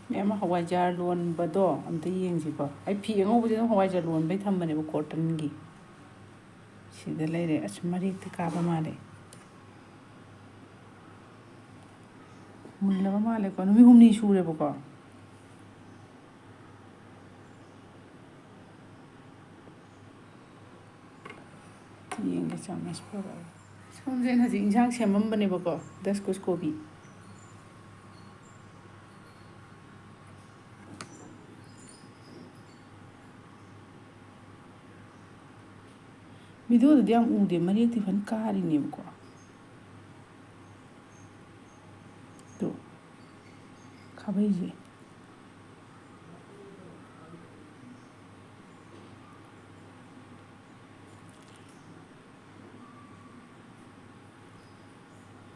Mema hawaichar lonba do amta yengsiba ai phi angobudi hawaichar lonbai thambane ba cotton gi sida leire as marik ti ka ba male mulla ba male ko numi humni shure ba ko yengge chamas pa ba somje na ji injang semam bane ba ko 10 kus gobi Video dia ude mari ti fan kari ni ko to khabai je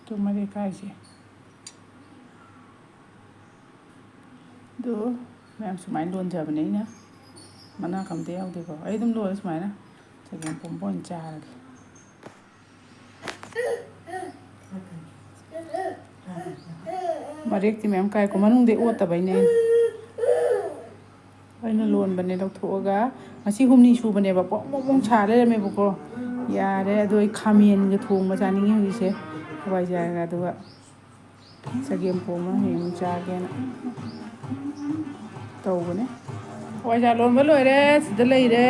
to mari kai je do mem sumai lon ja bane na mana kam te yaw de ko ai dum lo sumai na Sabihan pompon jar. Marik ti mem kai ko manung de ota bai ne. Ai na lon bane lok thoga ngasi humni su bane ba pong pong cha le me bu ko. Ya re doi khamien ge thong ma cha ni ngi se. Hawai ja ga do ga. Sabihan pom ma him cha ge na. Tau bane. Hawai ja lon ba loi re sida lai re.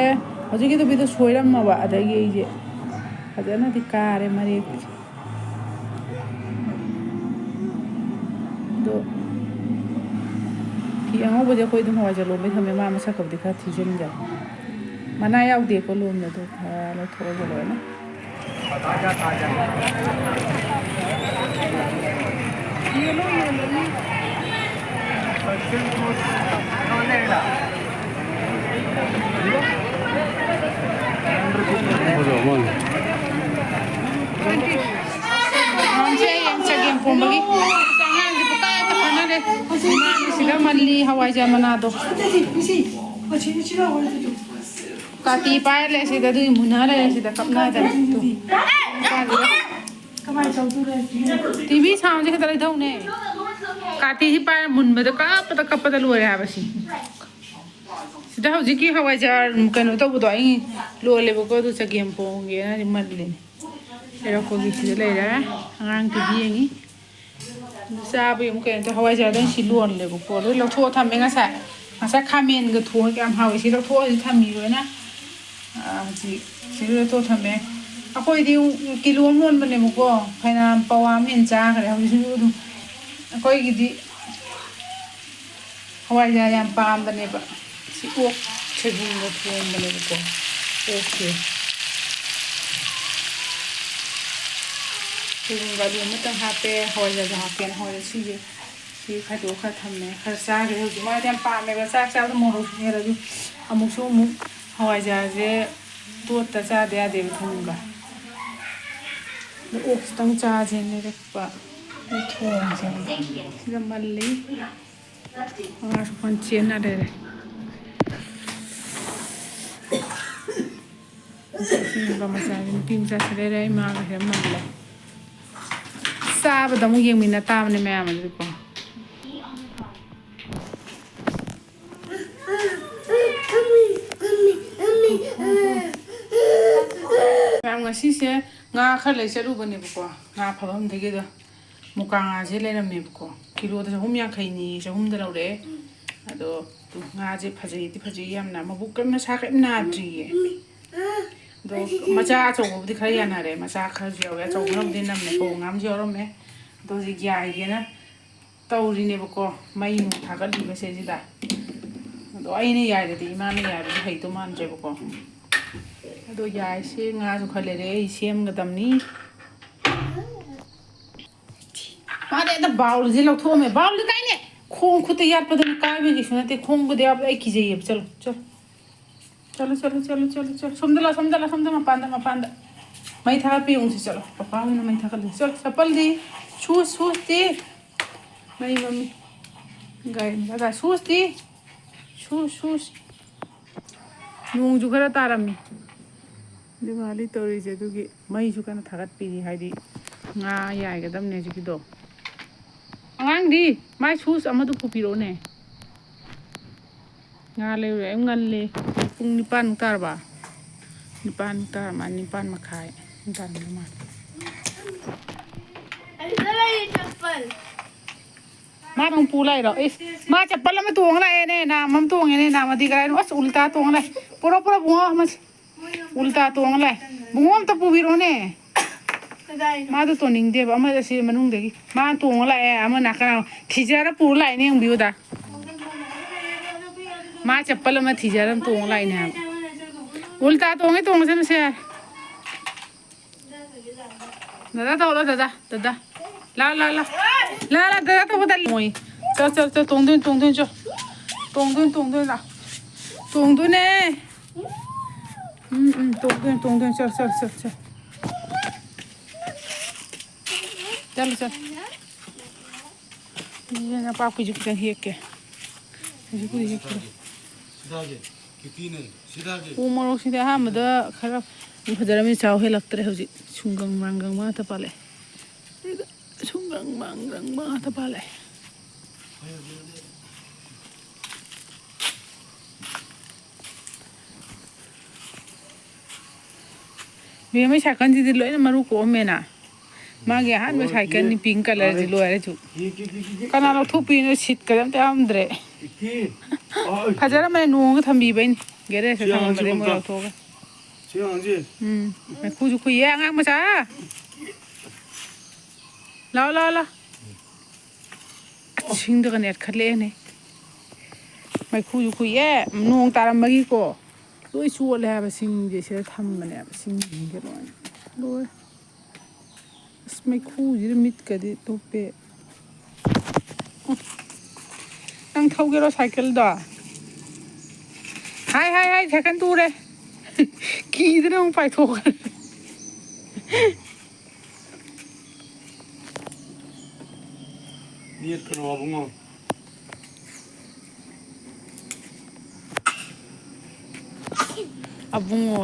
Hoje que tu vida soira mava ada ye ada na di kare mari do ki ang obo de koi dum hawa jalo me thame ma masa kab dikha thijen ja mana yaw de ko lom na do la thoro jalo na ye lo ni Sila mali hawaichar manado. Kati pa le sida du muna le sida kapna da tu. TV sound je kadai dau ne. Kati hi pa mun ba da kap da lu ya ba si. Sida hauji ki hawaichar kanu to bu do ai lo le ba ko du sa game po ge na mat le. Era ko gi sida le ra angang ti bi ngi. Sa bu yum ken to hawaichar dan si luon le ko le lo tho tham nga sa khamen ge tho ke am hawi si lo tho si tham mi ro na si lo tho tham me a koi di kilom lon bane mo ko phaina pawam hen cha ka hawi si du a koi gi di hawaichar yam pam bane ba si ok chegin lo tho bane ko okay Yung galing mo tang hape, hawaichar ja hape na hawaichar sige. Si khado kha thamme, khar sa ge hu ma dem pa me ba sa mo ro ne ra ju. Amuk so mu hawaichar je to ta cha de de thung ga. O tang cha je ne re pa. Thong je. Si malli. Anga so pan chen na de re. Si ba ma sa ni pim sa se re ma ga he malli. Sábado mo yung minata ni mama di ko. Mama ngasi se nga khale chalu bane ko. Nga phabam dege da muka nga je le na me ko. Kilo da hum yang khai ni hum da laure. Ado tu nga je phaji ti phaji yam na mabuk kam na sa ka na dri do macha chaw di khai yana re macha kha jiao ya chaw nam din nam ne ko ngam jiao ro me do ji gyai ge na taw ri ne ko mai nu tha ga li ba se ji da do ai ne yai de di ma ne yai de hai to man je ko do yai se nga ju khale re sem ga dam ni ma de da baul ji lo tho me baul kai ne khong khu te yat pa da kai be ji suna te khong bu de ab ai ki je ye chalo chalo somdala mapanda mai tha pe ung si chalo papa na mai tha ka chalo sapal di shoes di mai mami gai da shoes di shoes nung ju khara tarami diwali tori je du gi mai ju kana thagat pi hai di nga yai ga dam ne ji do angang di mai shoes amadu pu pi ro ne งาเลยเงินเลยปุ้งนิปานตาบ่านิปานตามานิปานมาขายนิปานมามามึงปูไรหรอเอ๊ะมาจับปลาไม่ตัวอะไรเนี่ยนะมันตัวไงเนี่ยนะมาดีกันเลยว่าอุลตาตัวอะไรปลาบัวมันอุลตาตัวอะไรบัวมันตะปูวิโรเนี่ยมาตัวนิ่งเดียบเอามาจะซื้อมันนุ่งเด็กมาตัวอะไรเอามาหนักกันที่จะรับปูไรเนี่ยยังบิวดามาจับปลามาที่จะรับตัวอะไรเนี่ยอุลตาตัวไงตัวมันใช่ไหมदादा तो बोलो दादा दादा ला ला ला ला ला दादा तो बता मोई चल चल चल तोंदुन चल तोंदुन ला तोंदुन ने तोंदुन चल चल चल चल चल चल ये ना पाप की जुकन ही के जुकन ही के सीधा के कितनी नहीं सीधा के वो मरो सीधा हाँ मदा खराब फजरा में चाव है लगता है हुजी सुंगंग मांगंग माँ था पाले सुंगंग मांगंग माँ था पाले वे में शाकन जी दिलो है ना मरु को में ना माँ के हाथ में शाकन नी पिंक कलर दिलो है जो कना लोग थूपी ने शीत करम ते हम दरे फजरा में नूंग थम्बी बन गेरे से थम्बी बन मोर थोगा मैं खुद खुद ये आँग मचा लाओ लाओ ला सिंह तो कनेक्ट कर ले ने मैं खुद ये नोंग तारम मगी को लोई चुअल है बस सिंह जैसे थम मने बस सिंह के लोई इसमें खुद ये मिट कर दे तो पे नंग थाउ के रो साइकिल दा हाय हाय हाय सेकंड टू रे की इधर हम फाइट हो गए ये करो अबुंगो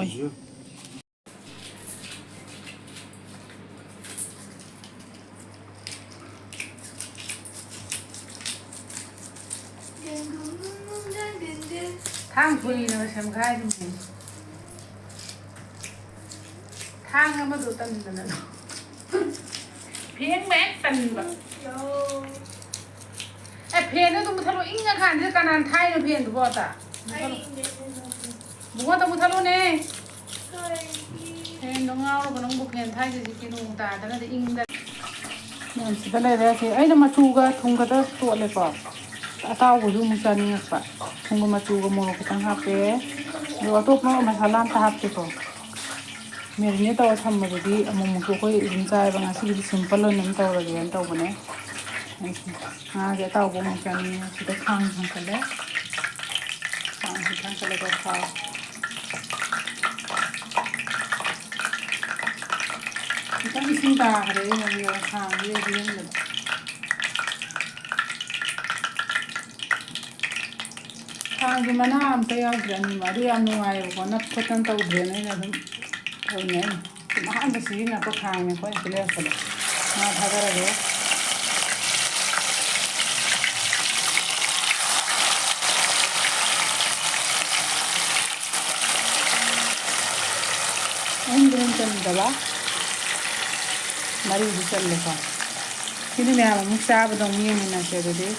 tháng vui nó xem khai thì mình tháng nó mới được tin rồi nè phiến mét tin vậy phiền nó tụi thằng ít ngàn hàng chứ cả nàn thay nó phiền tụi bọn ta bố tụi thằng nè phiền nó ngao nó còn nó buộc phiền thay thì cái nung ta đó là in ra mình chỉ cái này thì ấy nó mà chu cái thùng cái đó tuột lại bỏ tao của chúng mình chân như vậy thùng cái mà chu cái mồi cái thằng hấp bé rồi tốt nó mà salad ta hấp thì còn mình nhớ tao thầm mà đi một số cái in trái bằng cái gì simple hơn nên tao là cái tao bữa nay cái tao của mình chân chỉ có khang cái đấy khang cái đấy có cái sinh ta cái đấy là nhiều khang nhiều riêng rồi khang thì mà nam tay áo gần mà đi ăn ngoài còn nắp có tan tàu biển này là đúng thôi nhé mà ăn cái gì là có khang này có cái lấy cái mà thay ra rồi anh đừng chân đó mari đi chân lên con khi này mà muốn xa vào đồng nhiên mình làm sao đấy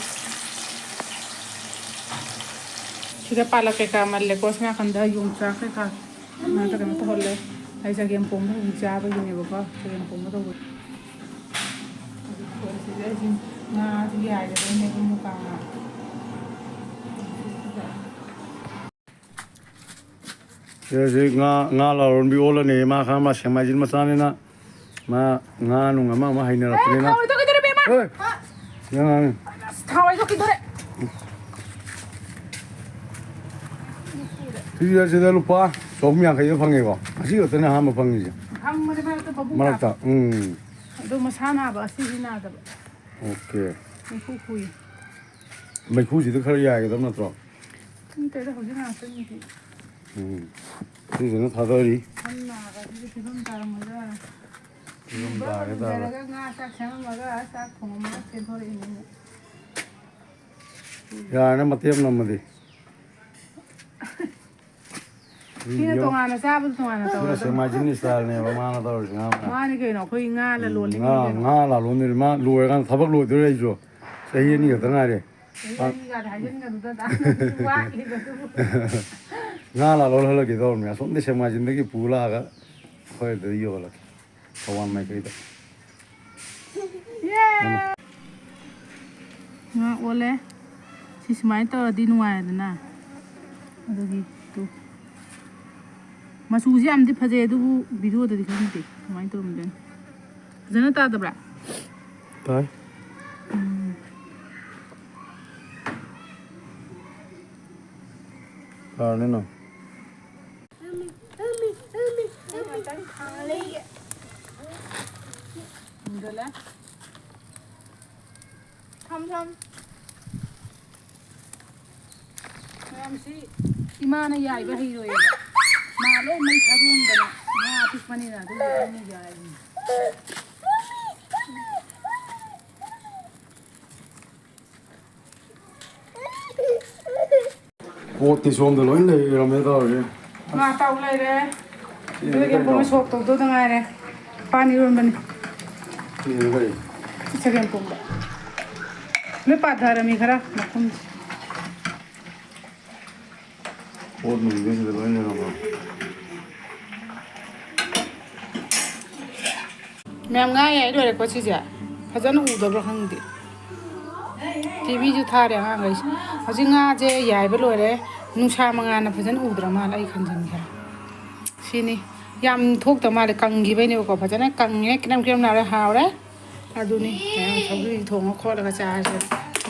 khi cái pala cái cam mà lấy có xem khăn đó dùng xa cái cả mà cái mà thôi lấy hay sao game phone nó dùng xa bây giờ này bác cái game phone nó đâu rồi na thì ai để này cũng mua cam Jadi nga la ron bi ola ne ma kha ma shema jin ma sa ne na ma nga nu nga ma hai na ra ne na thôi cái đấy oi nga thôi cái đấy thì giờ sẽ lu pa so mi ang khai phang nge ko asi ko tana ha ma phang ni phang mà phải cái babu ma ta đâu mà sao nào bảo xí nào đó okay mấy khu mấy khu gì đó khơi dài cái tấm nó trọ không thấy đâu có gì nào xí gì thì nó thà thôi đi không nào cái gì không ta mà ra không ta cái ta cái ngã sát xem mà ra sát không mà cái thôi ya nó mà tiêm nó mà đi Sina tongana sabu tongana Sina tahu. semajin style ne ba mana tahu sih ngam. Mana kau nak kau ingat lah loli. Nga la lo ni ma lo kan thabak lo dire jo. Saya ni kata ngare. Ini kan hajan kan tu dah. Wah ini tu. Nga la lo la gitu ni. Asal ni semajin deki pula aga. Kau itu yo la. Kawan mai kau itu. Yeah. Nga boleh. Si semai tu di nuai tu na. Aduh gitu. Masuk jam di pagi tu video tu dikan tu. Semai tu mungkin. Jangan tak ada berak. Tai. Ni no. Dah. Tham. Namsi imana yaiba hero ya. Malo mai tharun dana. Ma apis pani na tu ni yaiba. Koti som de lo in le ramai tahu je. Ma tahu lah re. Itu yang pun sok tu tengah re. Pani run bani. Ni ni. Second pun. Lepas dah ramai khara makum. Koti ni desi de lo in le ramai. Memang ngaya itu ada kau cija. Hajan udah berhang di. TV ju thar yang anggai. Haji ngaje yai beloi re. Nusa mangana hajan udah malah ikan jan khara. Sini. Yam thok tu malah kanggi begini kau hajan kangnya kiram nara hau re. Aduh ni. Yang sabri thong kau dah kacau.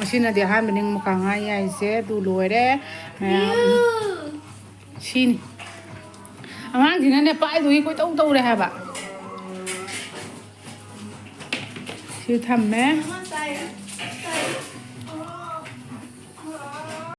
Mesin ada han bening muka ngaya ise tu loi re. Sini. Amang sini ni pai tu ikut tahu re haba. Siu tham meh.